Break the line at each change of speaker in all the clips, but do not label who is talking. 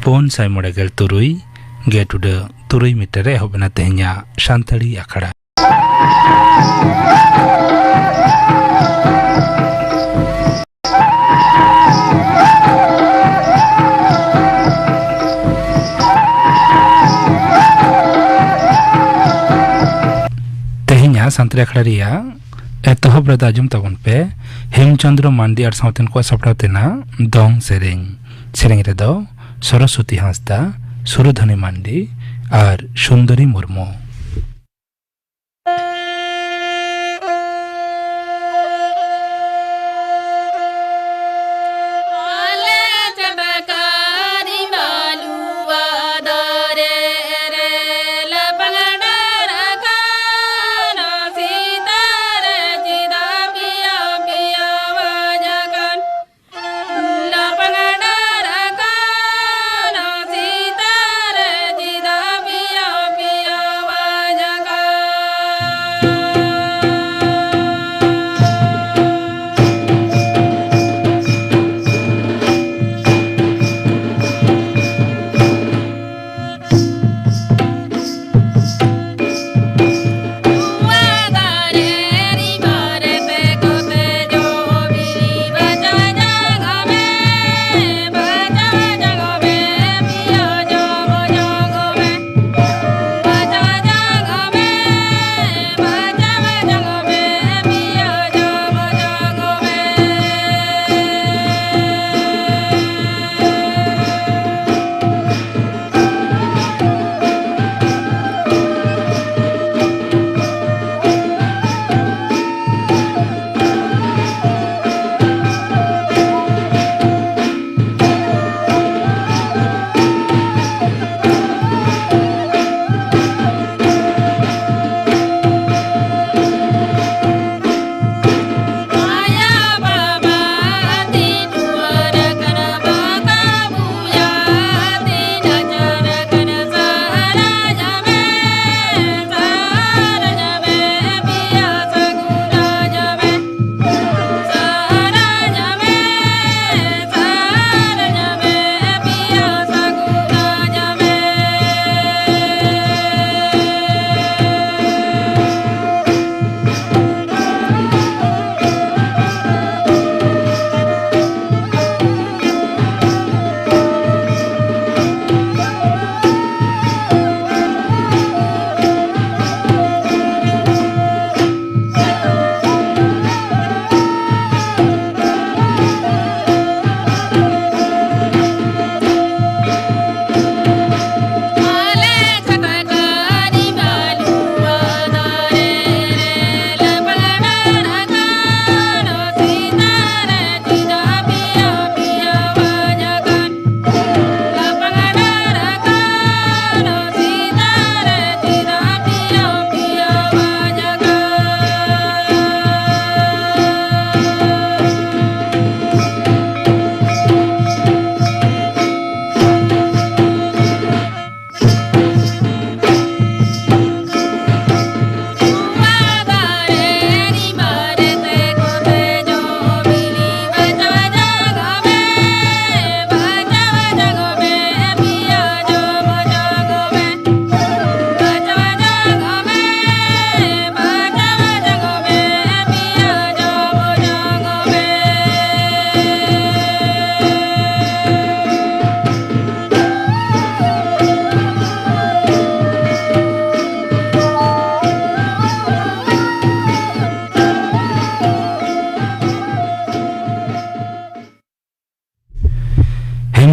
Pon Sai Modegel Turui Get to the Turui Mitere Hobnatenya Shantali Akara. Tehnya Santri Aklaria Etohob Radajum Tabon Pe Hemchandra Mandi ar Sauten Kwa Sapratena Dong Sereng Sereng Redo Saraswati Hasda Surudhani Mandi ar Sundari Murmu.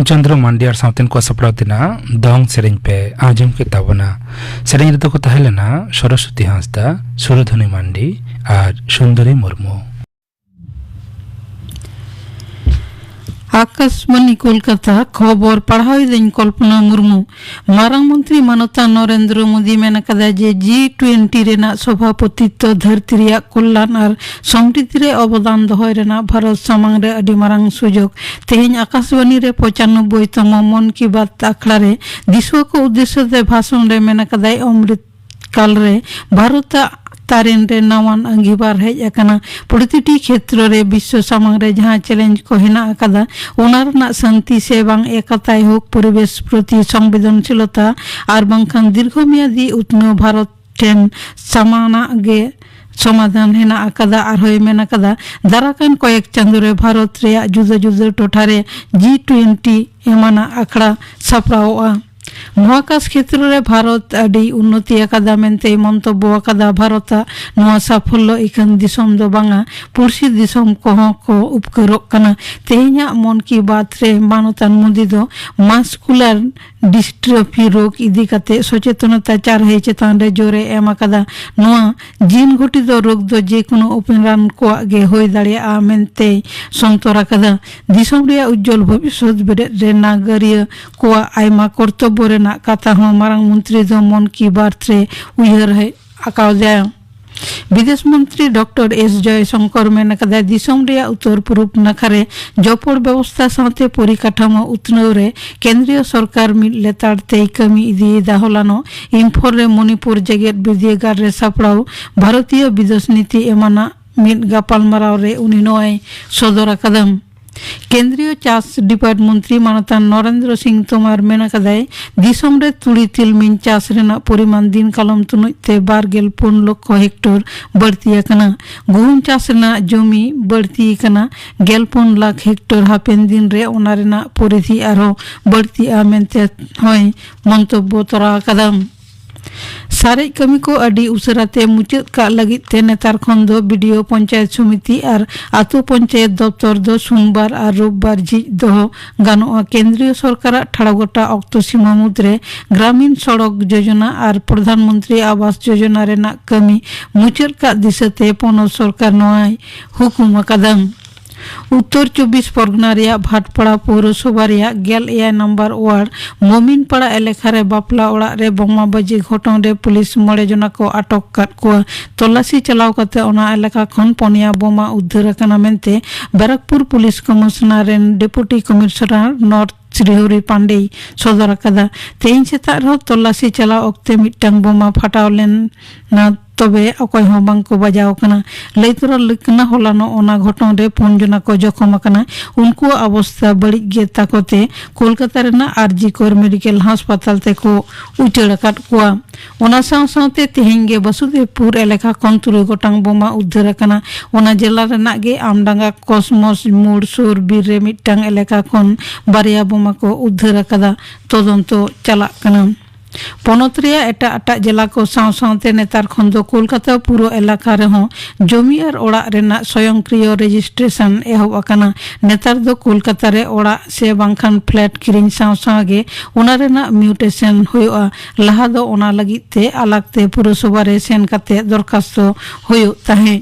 Chandra Mandiar Sauten Ko Sapratina Dong Sereng Pe Ajum Ke Tabana Sereng Rito Ko Tahelena Saraswati Hasda Surudhani Mandi ar Sundari Murmu.
Akashvani Kolkata खबर पढ़ाई दिन कल्पना मुर्मू मारांग मंत्री मानवता नरेंद्र मोदी मेना कदा जे G20 Raina सभापतित्व धरती रिया कल्याण और समृद्धि रे अवदान दहय रेना भारत सामांग रे अडी मारांग सुजोग तेहेन आकाशवाणी रे 95तम मन की बात आखड़ा रे दिसुआ को उद्देश्य दे भाषण रे मेना कदा अमृत काल रे भारत तारेन रे नावान अंगीबार हेज अकाना प्रतिटी क्षेत्र रे विश्व सामांग रे जहां चैलेंज को हेना अकादा ओना रना शांति से बांग एकताय होक परिवेश प्रति संवेदनशीलता आर बांखान दीर्घमेयादी उतनो भारत ठेन समाना गे समाधान हेना अकादा और होय मेना कदा दाराकान कयेक चांदो रे भारत रे जुदा जुदा टोठारे G20 एमाना आखड़ा सापड़ाओआ महाकाश क्षेत्र रे भारत आदि उन्नति अकादा मेनते मंतब्य अकादा भारत नवा साफल्य इकान दिसम दो बांगा पुरसी दिसम को उपकरोक कना तेहिया मन की बात रे मानतान मुदी दो मास्कुलर डिस्ट्रफी रोग इदी कते सचेतनता चार है चेतान रे जोरे एम अकादा नवा जीन घटी दो रोग दो जे कोनो ओपेनरान को आगे होय दाड़िया मेनते संतर अकादा दिसम रे उज्जवल भविष्य बेरे रे नागरिय को आयमा कर्तव्य रेना कथा हो मारांग मंत्री दो मन की बात रे उयहर है आकाव जाय विदेश मंत्री डॉक्टर एस जयशंकर मेन कदा दिसम रे उत्तर पूर्व नखारे जपड़ व्यवस्था साथे परिकाठामो उतनव रे केंद्रीय सरकार मिल लेताड़ते कमी इदी दाहलानो इम्फोर रे मणिपुर जेगेट विद्यागार रे सापड़ाव भारतीय विदेश नीति एमाना मिल गापालमाराव रे उनी नोय सदर कदम केंद्रीय चाष डिपार्ट मंत्री मानतान नरेंद्र सिंह तोमर मेना कदाय दिसम रे तुड़ी तिलमिन चाष रेना परिमाण दिन कालम तुनुते 24 लाख हेक्टर बढ़ती अकना गुहूम चाष रेना जमी बढ़ती कना 14 लाख हेक्टर हापेन दिन रे ओना रेना परिधि आरो बढ़ती आमेनते होय मंतब्य तरा कदम सारे कमी को अडी उसराते मुचाद का लगित ते नेतार खन दो वीडियो पंचायत समिति और आतो पंचायत दफ्तर दो सोमवार और रविवार झिज दो गानोआ केंद्रीय सरकार ठाड़गोटा अक्तो सीमा मुद्रे ग्रामीण सड़क योजना और प्रधानमंत्री आवास योजना रेना कमी मुचाद का दिशते पोनो सरकार नोआय हुकुम कदम उत्तर 24 परगना रिया भाटपाड़ा पौरसभा रिया गेल एया नंबर वार्ड मोमिनपाड़ा एलेखा रे बापला ओड़ा रे बोमाबाजी घटन रे पुलिस 9 जना को अटक काट को तलाशी चलाव कते ओना एलेका खन पनिया बोमा उद्धार कना मेनते बैरकपुर पुलिस कमिश्नर रेन deputy commissioner north Shrihari Pandey सदर कदा तेइन सेता रो तलाशी चलाव अक्ते मिटटांग बोमा फाटाव लेन ना तबे अकय हो बांग को बजाव कना लैतरा लकना होलानो ओना घटन रे 5 जना को जखम कना उनको अवस्था बड़ी गे ताकोते कोलकाता रेना आरजी कोर मेडिकल अस्पताल ते को उचड़ काट कोआ ओना साथे तेहेंगे वसुदेवपुर एलेका कंतुरु गोटांग बोमा उद्धार कना ओना जिला रेना गे आमडांगा कॉस्मोस मोड़ सुर बीर रे मिटटांग एलेका खन बारिया बोमा को उद्धार कदा तदंतो चला कना पनत रिया एटा एटा जिला को साथे नेतार खन दो कोलकाता पूरा एलाका रे हो जमी और ओड़ा रेना स्वयंक्रिय रजिस्ट्रेशन एहब अकाना नेतार दो कोलकाता रे ओड़ा से बांखान फ्लैट किरिंग सागे ओना रेना म्यूटेशन होयोआ लहा दो ओना लगिते अलगते पुरसभा रे सेन कते दरखास्त होयो ताहे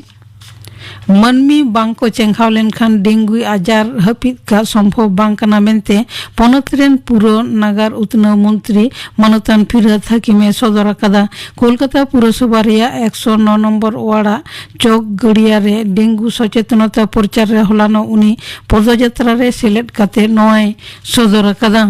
मनमी बांको चेंखाव लेनखान डेंगू आजार हपित का संभव बांकना मेनते पनतरेन पुरो नगर उतना मंत्री मनोतन फिरत हकीमे सदर कदा कोलकाता पुरसभा रिया 109 नंबर वाड़ा चौक गड़िया रे डेंगू सचेतनता प्रचार रे होलानो उनी पदयात्रा रे सेलेक्ट कते नय सदर कदा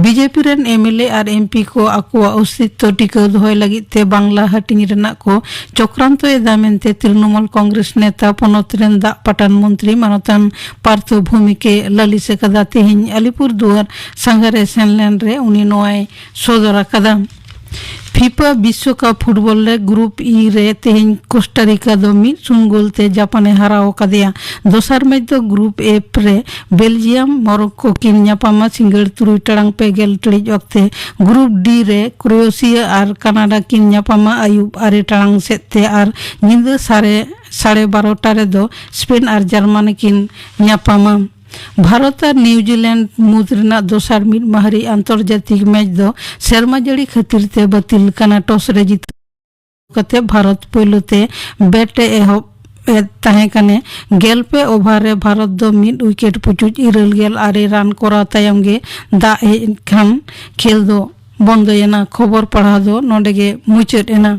बीजेपी रेन एमएलए और एमपी को आकुआ अस्तित्व टिका दोहय लगी ते बांग्ला हटिंग रेना को चक्रांत एदामेनते तृणमूल कांग्रेस नेता पनतरेन दा पटान मंत्री मानतान पार्थो भूमि के ललिसे कदा तेहिं अलीपुर दुआर संघरे सेनलेन रे उनी नोय सदर कदा फीफा विश्व कप फुटबॉल रे ग्रुप ई रे तेहिं कोस्टारिका दो 1-0 गोलते जापाने हराओ कदिया दोसर मैच दो ग्रुप एफ रे बेल्जियम मोरक्को किन न्यापामा सिंगड़ 3 टांग पे गेल टड़ी वक्ते ग्रुप डी रे क्रोएशिया और कनाडा किन न्यापामा आयुब 2 टांग सेते और निंद 12:30 टारे दो स्पेन और जर्मनी किन न्यापामा भारत और न्यूजीलैंड मुद्रना दोसर मिड माहरी अंतर्जातिक मैच दो शर्मा जड़ी खातिर ते बातिल कना टॉस रे जीत कते भारत पहिलोते बैट एहब ताहे कने गेल पे ओभार रे भारत दो 1 विकेट पुचुज 2 रन करा तायम गे दा खान खेल दो बंद एना खबर पढ़ा दो नोडेगे मुचेद एना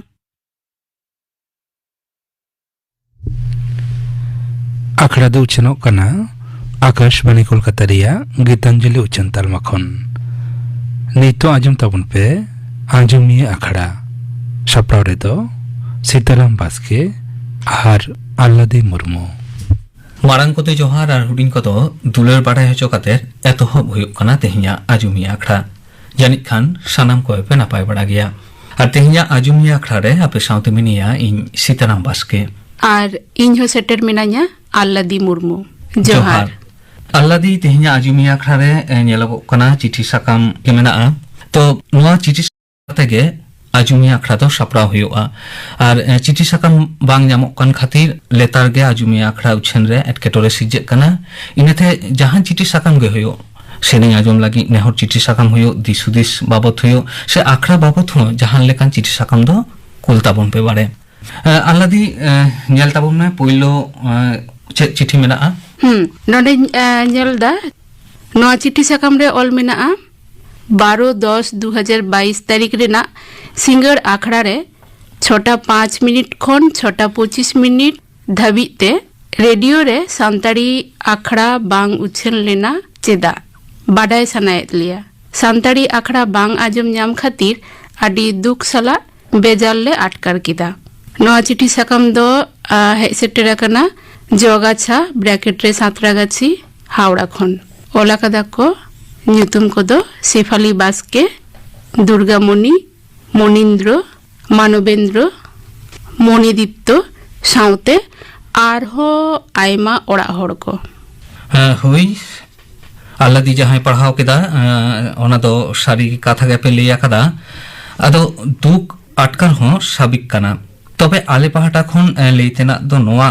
आखड़ा दो उचनो कना आकाशवाणी कोलकाता रिया गीतांजलि उच्चन तालमा खन नितो आजम ताबुन पे आंजमी आखड़ा सप्राव रे दो सीताराम बास्के और आल्लादी मुर्मू।
मारांग कोते जोहार और हुडिंग को तो दुलर बाड़ा है चौकाते एतोहब हुयुक कना तेहिया आजुमिया अखड़ा जानिक खान सानाम को पे नापाय बड़ा गया और तेहिया आजुमिया अखड़ा रे आपे साउते मिनिया इन सीताराम बास्के
और इन हो सेटर मिनाया आल्लादी मुर्मू जोहार।
आल्लादी तेहिया आजुमिया अखड़ा रे नेलबो कना चिठी साकाम के मेना तो नोआ चिठी साकाते आजुमिया अखड़ा तो सापड़ा हुआ और चिठी साकाम बांग ᱧᱟᱢᱚᱜ ᱠᱟᱱ खातिर लेतार गे आजुमिया अखड़ा उछेन रे एटकेटोरे सिजे कना इनेते जहां चिठी साकाम गे हुयो सेरें आजम लगी नेहर चिठी साकाम हुयो दिसुदिस बाबत हुयो से अखड़ा बाबत हो जहां लेकान चिठी साकाम दो कुल ताबन पे बारे आल्लादी नेल ताबन में पहिलो चिठी मेना
नोडे नेलदा नोआ चिठी साकाम रे ऑल मेना 12-10-2022 तारीख रेना सिंगर आखड़ा रे 6:05 मिनिट खन 6:25 मिनिट धाबिते रेडियो रे सान्ताड़ी आखड़ा बांग उछेन लेना चेदा बाडाय सनायत लिया सान्ताड़ी आखड़ा बांग आजम ᱧᱟᱢ खातिर आडी दुख सला बेजाल ले आटकार किदा नोआ चिठी साकाम दो हेज सेटेरा कना जोगाछा ब्रैकेट रे सातरागाछी हावड़ा खन ओला कदा को ᱧᱩᱛᱩᱢ ᱠᱚᱫᱚ ᱥᱮᱯᱷᱟᱞᱤ ᱵᱟᱥᱠᱮ दुर्गामणि मणिन्द्र मानवेंद्र मणिदीप्त साउते आरहो आयमा ओड़ा हड़ को
हुई आल्लादी जहां पढ़ाव केदा ओना दो सारी कथा गे पे लिया कदा अदो दुख आटकार हो साबिक कना तबे आले पहाटा खन लेतेना दो नोआ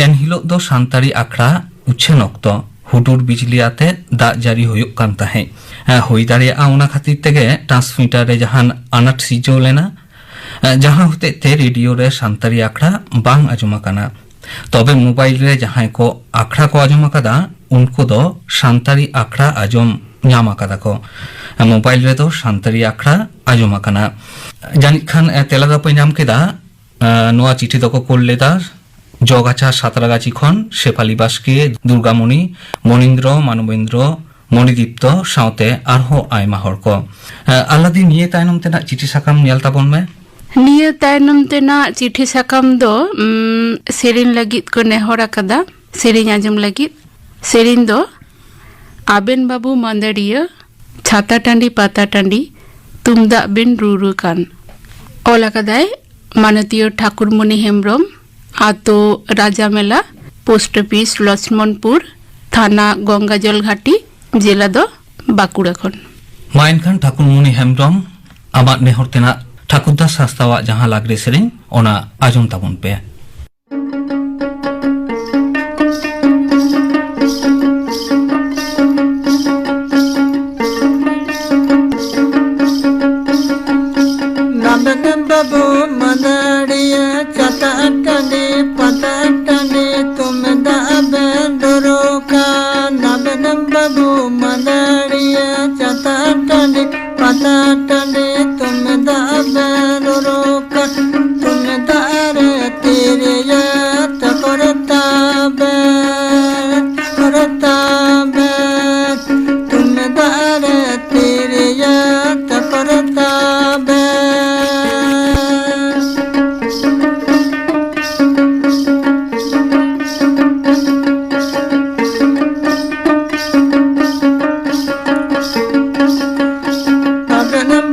एन हिलो दो सान्ताड़ी आखड़ा उछेन ऑक्तो हुडुर बिजली आते दा जारी हुयुक कान ताहे हुई दाड़ियागा ओना खातिर तेगे ट्रांसमीटर रे जहान आनाट सिजो लेना जहां होते ते रेडियो रे सान्ताड़ी आखड़ा बांग आजमा काना तबे मोबाइल रे जहां को आखड़ा को आजमा कदा उनको दो सान्ताड़ी आखड़ा आजम ᱧᱟᱢ आकादा को मोबाइल रे दो सान्ताड़ी आखड़ा आजमा काना जानिक खान तेला दा पे ᱧᱟᱢ केदा नोआ चिठी दो को कोल लेदा जोगाछा सातरागाछी खन शेफाली बास्के दुर्गामणि मणिन्द्र मानवेंद्र मणिदीप्त साउते आरहो आयमा हड़ को आल्लादी निये तायनम तेना चिठी साकाम नेल ताबन में
निये तायनम तेना चिठी साकाम दो सेरिन लगित को नेहर आकादा सेरिन आजम लगित सेरिन दो आबेन बाबू मंदड़िया छाता टांडी पाता टांडी तुमदा बिन रूरू कान ओला कदाय मानतीय ठाकुरमणि हेम्ब्रम आतो राजा मेला पोस्ट ऑफिस लक्ष्मणपुर थाना गंगाजल घाटी जिला दो बाकुड़ा खन
माइन खान ठाकुरमणि हेम्ब्रम आमा नेहर तेना ठाकुरदास शास्तावा जहां लागरे सेरें ओना आजम ताबन पे
बाबू मदड़िया चतटने पतटने तुम दबेंदरो का नबन बाबू मदड़िया चतटने पतटने तुम दबेंदरो का तुम दारे तेरे याद करता बे तुम दारे तेरे याद करता बे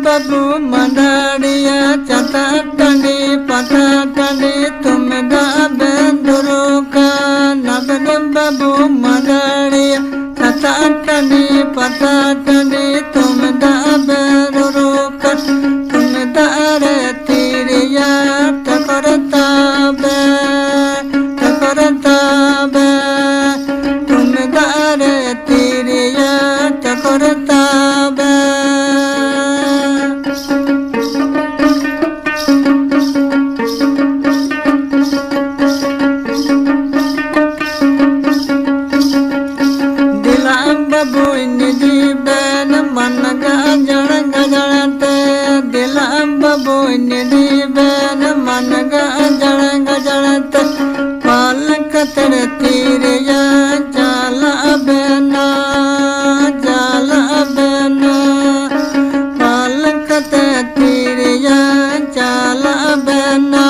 बाबू मदाड़िया चतटने पतटने तुम दबेंदरो का नबन बाबू मदाड़िया चतटने पतटने तुम दबेंदरो का तुम दारे तेरे याद करता बे तुम दारे तेरे याद करता बे तेरे या जाला बेना पालक तेरे या जाला बेना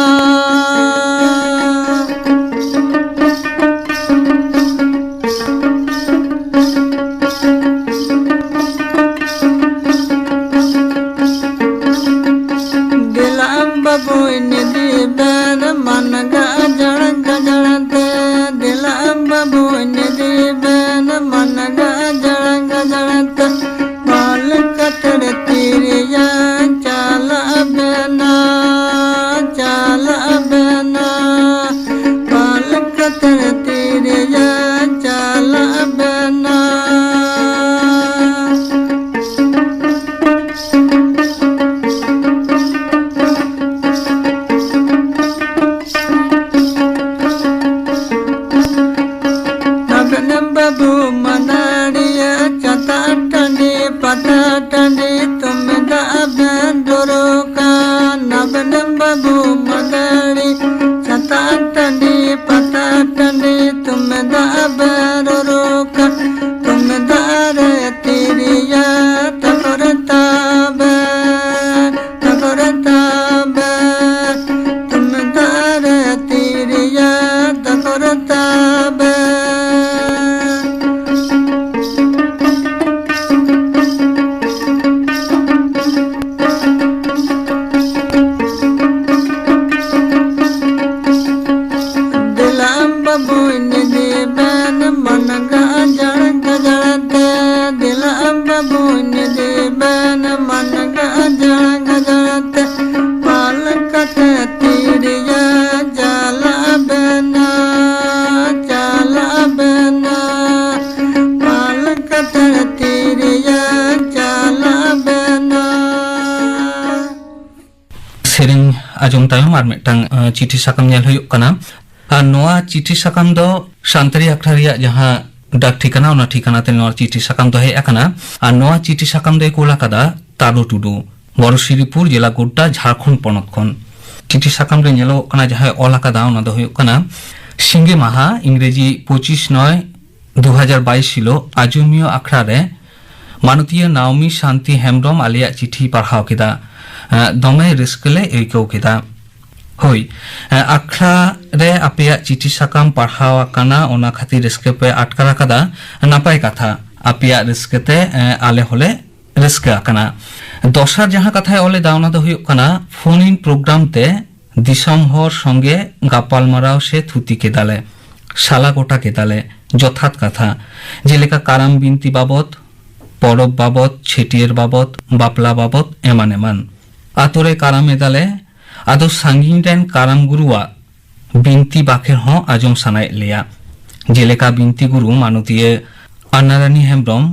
ajom tayom ar metang chithi sakam nyel huyuk kana ar noa chithi sakam do santari akhra reya jaha dak ঠিকানা ona ঠিকানা te noa chithi sakam do hej akana ar noa chithi sakam do kula kada Taro Tudu বড়শিরিপুর জেলা গোড্ডা ঝাড়খণ্ড পনত খন চিঠি succumb রে ñelo kana jaha ol akada ona do huyuk kana সিঙ্গে মাহা ইংরেজি 25/9/2022 ছিল আজমিয় আখড়া রে মানতীয় নাওমি শান্তি হেমব্রম আলিয়া চিঠি পাঠাও কেদা দমে রিস্কলে এইকো কেদা হই আখড়া রে আপিয়া চিঠি সাকাম পাঠাও কানা ওনা খাতি রিস্কে পে আটকারা কাদা নাপাই কথা আপিয়া রিস্কেতে আলে হলে রিস্কে কানা দশার যাহা কথায় অলে দাওনা দো হুয়ুক কানা ফোন ইন প্রোগ্রাম তে দিসম হর সঙ্গে গাপাল মারাও সে থুতি কেদালে শালা গোটা কেদালে যথাৎ কথা যেলেকা কারাম বিনতি বাবদ পরব বাবদ ছেটিয়ের বাবদ বাপলা বাবদ এমান এমান আতরে কারাম এদালে আদৌ সাঙ্গিন রেন কারাম গুরুয়া বিনতি বাখের হ আজম সানাই লিয়া যেলেকা বিনতি গুরু মানতীয় আন্নারানী হেমব্রম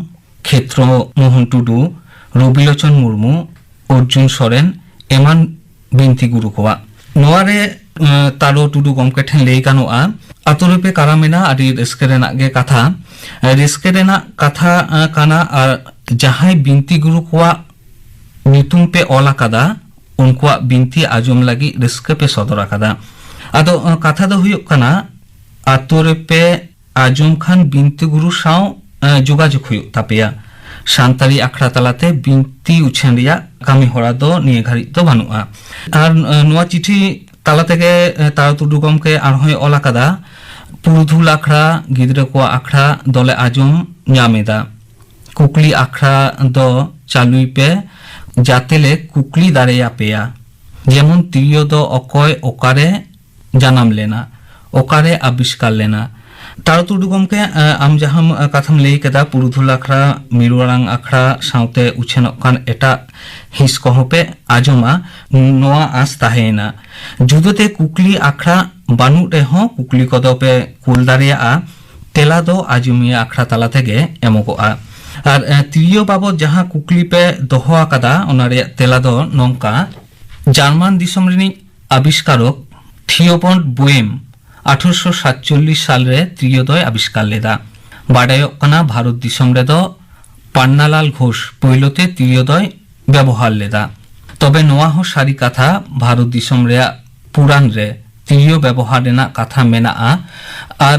ক্ষেত্র মোহন টুডু রবিলোচন মুর্মু অর্জুন সরেন এমান বিনতি গুরু কোয়া নোয়ারে তারো টুডু গমকে ঠেন লেই গানোआ আতরপে কারামেনা আদি রিস্কেরেনা গে কথা রিস্কেরেনা কথা কানা আর যাহাই বিনতি গুরু কোয়া নিতুম পে অলা কাদা উনকুয়া বিনতি আজম লাগি রিস্কে পে সদরা কাদা আদো কথা দো হুয়ুক কানা আতরপে আজম খান বিনতি গুরু সাও যোগাযোগ হুয়ুক তাপেয়া সান্তালি আখড়া তালাতে বিনতি উছেন রিয়া কামি হরা দো নিয়ে ঘাড়ি তো বানুआ আর নোয়া চিঠি তালা থেকে তারা টুডু গমকে আর হয় অলা কাদা পুরুধুল আখড়া গিদ্রে কো আখড়া দলে আজম ñaমেদা কুকলি আখড়া দো চালুই পে জাতেলে কুকলি দাঁড়িয়ে পেয়া যেমন তিরিয় দো অকয় ওকারে জানাম লেনা ওকারে আবিষ্কার লেনা তারা টুডু গমকে আম জাহাম কাথাম লেই কেদা পুরুধুল আখড়া মিরুয়ারাং আখড়া সাউতে উছেনক কান এটা হিস কহপে আজমা নোয়া আস তাহেনা जुदोते कुकली आखड़ा बानु रेह कुकली कदपे कुल दाड़ियाआ तेला दो आजुमिया आखड़ा ताला तेगे एमोगोआ और तिरियो बाबद जहां कुकली पे दोहो आकादा ओना रे तेला दो नोंका जार्मान दिसम रिनी आविष्कारक थियोपॉन्ट बुएम 1847 साल रे त्रियोदय आविष्कार लेदा बाडायक कना भारत दिसम रे दो पान्नालाल घोष पहिलोते त्रियोदय व्यवहार लेदा तबे नोआ हो सारी कथा भारत दिसम रे पुरान रे तिरियो व्यवहार रेना कथा मेनाआ और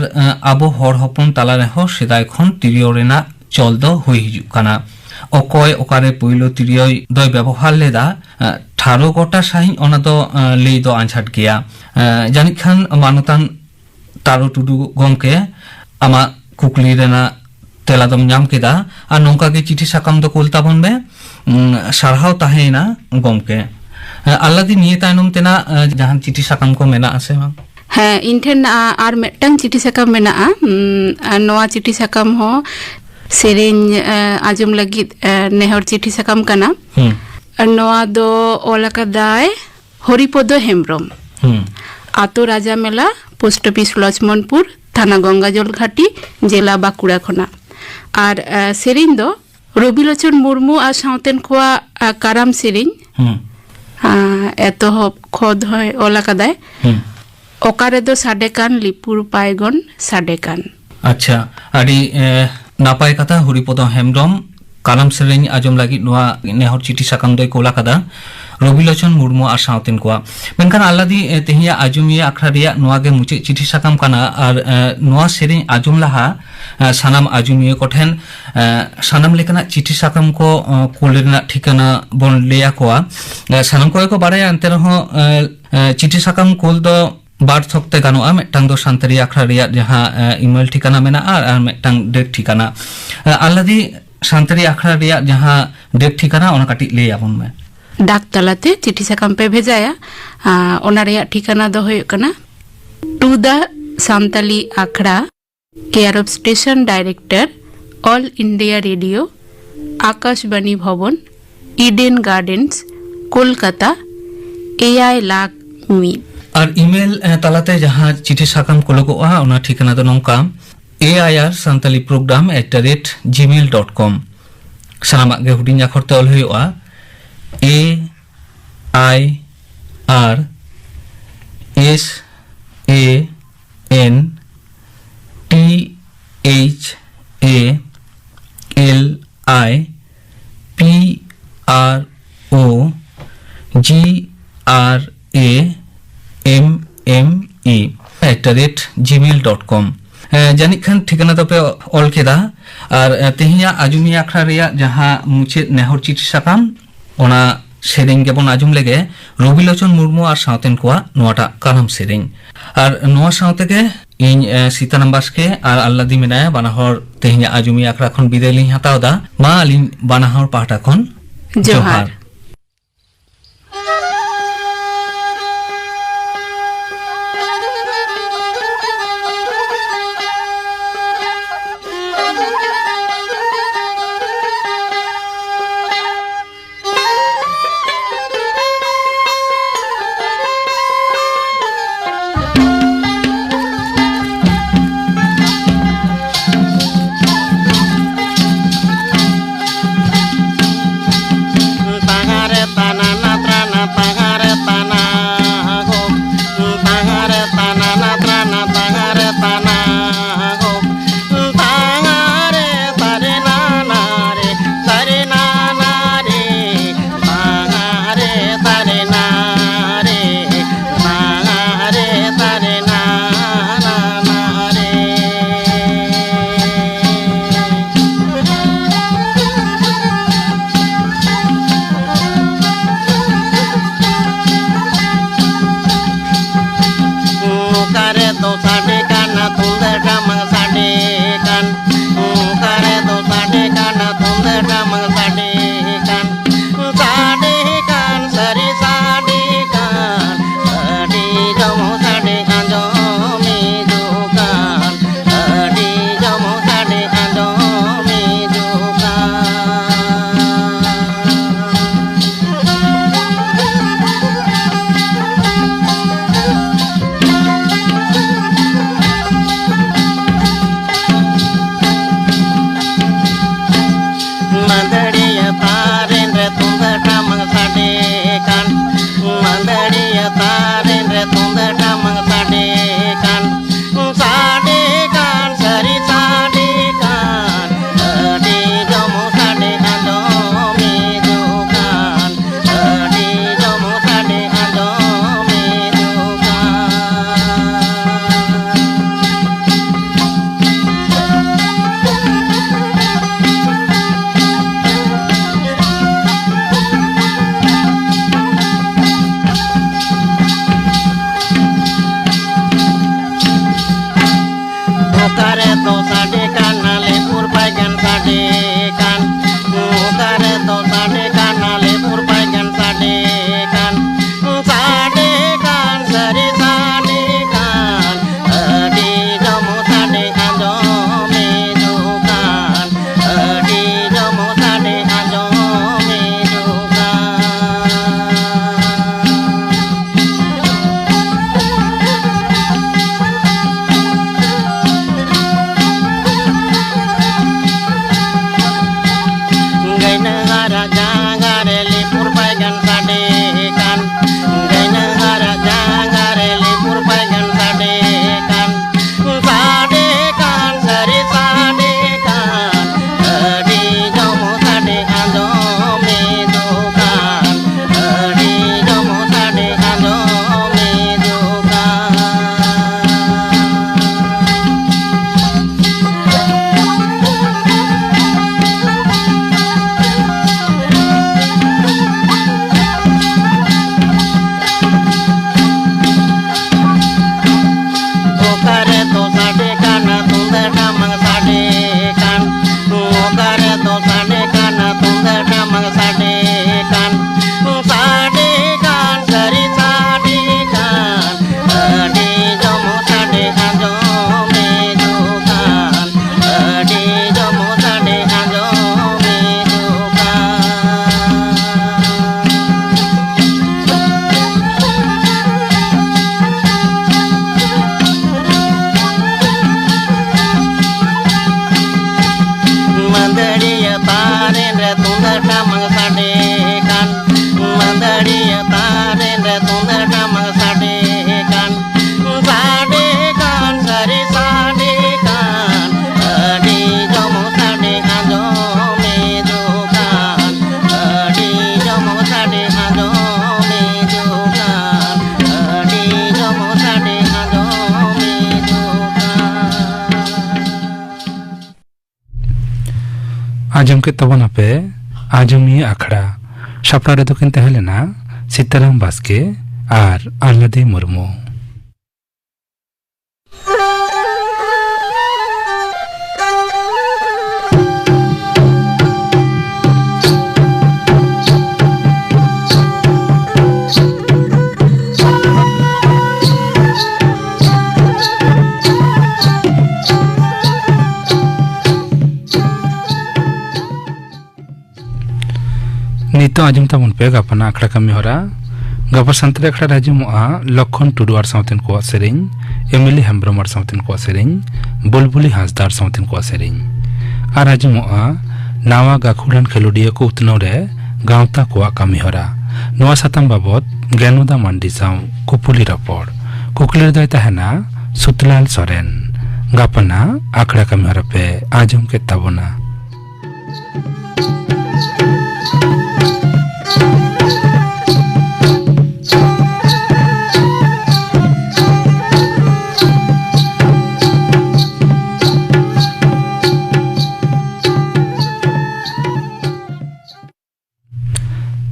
आबो हर हपन ताला रे हो सेदाय खन तिरियो रेना चल दो हुई हिजुक काना अकय ओकारे पहिलो तिरियो दय व्यवहार लेदा 18 गोटा साहि ओना दो लेई दो आंछाट गया जानिक खान मानतान तारो टुडु गमके आमा कुकली रेना तेला दम ñam केदा और नोंका गे चिठी साकाम दो कोलता बनबे सारहाव ताहेना गमके आल्लादी निये तायनम तेना जहां चिठी साकाम को मेना आसे बांग
ᱦᱮᱸ ᱤᱧ ᱴᱷᱮᱱ ᱟᱨ ᱢᱤᱫᱴᱟᱝ ᱪᱤᱴᱷᱤ ᱥᱟᱠᱟᱢ ᱢᱮᱱᱟᱜᱼᱟ ᱱᱚᱣᱟ ᱪᱤᱴᱷᱤ ᱥᱟᱠᱟᱢ ᱦᱚᱸ ᱥᱮᱨᱮᱧ ᱟᱸᱡᱚᱢ ᱞᱟᱹᱜᱤᱫ ᱱᱮᱦᱚᱨ ᱪᱤᱴᱷᱤ ᱥᱟᱠᱟᱢ ᱠᱟᱱᱟ ᱱᱚᱣᱟ ᱫᱚ ᱚᱞ ᱟᱠᱟᱫᱟᱭ ᱦᱚᱨᱤᱯᱚᱫᱚ ᱦᱮᱢᱵᱨᱚᱢ আতো রাজা মেলা পোস্ট অফিস লক্ষ্মণপুর থানা গঙ্গাজল ঘাটি জেলা বাঁকুড়া খনা আর সেরেᱧ দো রবিলোচন মুর্মু আর সাঁওতেন কোয়া কারাম সেরেᱧ এতহব খদ হয় অল আকাদায় ওকারে দো সাডেকান লিপুর পায়গন সাডেকান
अच्छा आड़ी नापाय कथा हरिपद हेमब्रम कालाम सेरेኝ आजम लगी नोआ नेहर चिठी साकाम दय कोला कदा रबिलोचन मुर्मू और साउतेन कोआ मेनखान आल्लादी तेहिया आजुमिया आखड़ा रिया नोआ गे मुचे चिठी साकाम काना और नोआ सेरेኝ आजम लाहा सानाम आजुमिया कोठेन सानाम लेकना चिठी साकाम को कोलेना ठिकाना बन लेया कोआ सानाम को बाराया अंते रहो चिठी साकाम कोल दो बार थकते गानोआ मेटांग दो सान्तारी आखड़ा रिया जहां इमेल ठिकाना मेना और मेटांग डेट ठिकाना आल्लादी सान्तारी आखड़ा रिया जहां डेट ठिकाना ओना काटी ले आबन में
डाक तालाते चिठी साकाम पे भेजाया ओना रिया ठिकाना दो होय कना to the Santali Akhra care of station director all India radio Akashvani Bhavan Eden Gardens Kolkata AI लाख मी
और ईमेल तालाते जहां चिठी साकाम कोलोगोआ ओना ठिकाना दो नोंका airsantalipprogram@gmail.com सानामा गे हुडिंग आखरते ऑल हुयआ AIR SANTRAMME जानिक खान ठिकाना तो पे ऑल केदा और तेहिया आजुमी आखड़ा रेया जहां मुचे नेहर चिठी साकाम ओना सेरेंग गेबन आजुम लेगे रबिलोचन मुर्मू और सावतेन कोआ नोआटा कानाम सेरेंग और नोआ सावते के इन सीताराम बास्के और आल्लादी मेनाया बानाहर तेहिया आजुमी आखड़ा खन बिदाय लिं हताव दा मा आलिन बानाहर पाहटा खन
जोहार।
आजम के तबना पे आजमिया आखड़ा सापड़ा रे दोकिन तहलेना सीताराम बास्के और आल्लादी मुर्मू। नितो आजम तबन पे गपना आखड़ा कमी होरा गपर संतरे आखड़ा राजुमुआ लखन टुडू और साउथिन को सेरिंग एमिली हेम्ब्रम और साउथिन को सेरिंग बुलबुली हांसदार साउथिन को सेरिंग और राजुमुआ नावा गाखुड़ान खेलुडिया को उतनो रे गांवता को कमी होरा नवा सातम बाबत ज्ञानुदा मांडी साउ कुपुली रपड़ कुकुली दय तहना सुतलाल सोरेन गपना आखड़ा कमी होरा पे आजम के तबना।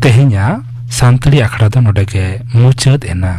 तेहिया सांतली आखड़ा दो नोडे के मुचाद एना।